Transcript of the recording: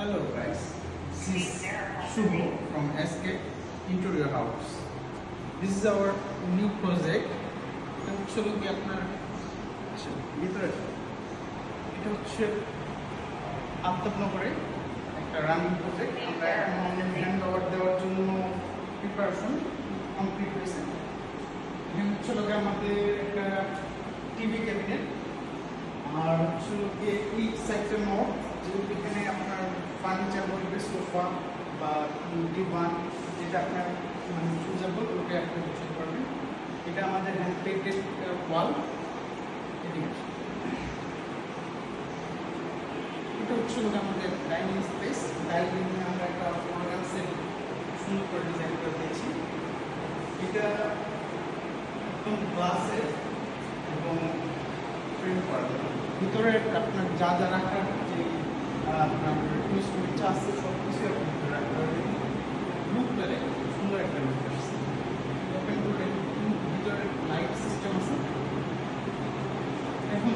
Hello guys, this is Shubho from SK Interior House. This is our new project. এটা হচ্ছে কি আপনার ভিতরে এটা হচ্ছে আফতাবনগরে একটা রানিং প্রজেক্ট। আমরা এখন হ্যান্ড ওভার দেওয়ার জন্য প্রিপারেশন কমপ্লিট হয়েছে। এখানে হচ্ছে লোকে আমাদের একটা টিভি ক্যাবিনেট আর হচ্ছে লোকে এই সাইডের মোড, যেহেতু এখানে আপনার ফার্নিচার বলবে সোফা বা ডিভান, যেটা আপনার মানে চুজেবল ওকে আপনি বসাতে পারবেন। এটা আমাদের হ্যান্ড পেইন্টেড ওয়াল। এদিকে এটা হচ্ছে আমাদের ডাইনিং স্পেস। ডাইনিংয়ে আমরা একটা অর্গান সেট সুন্দর করে ডিজাইন করে দিয়েছি। এটা একদম গ্লাসের এবং ফ্রেম করা যাবে। ভিতরে আপনার যা যা রাখার যে আপনার ইনস্ট্রুমেন্ট আছে সব কিছু আপনি ভিতরে রাখতে পারবেন। লুকটা দেখেন, সুন্দর একটা লুক আসছে। ওপেন করে ভিতরে লাইট সিস্টেম আছে। এখন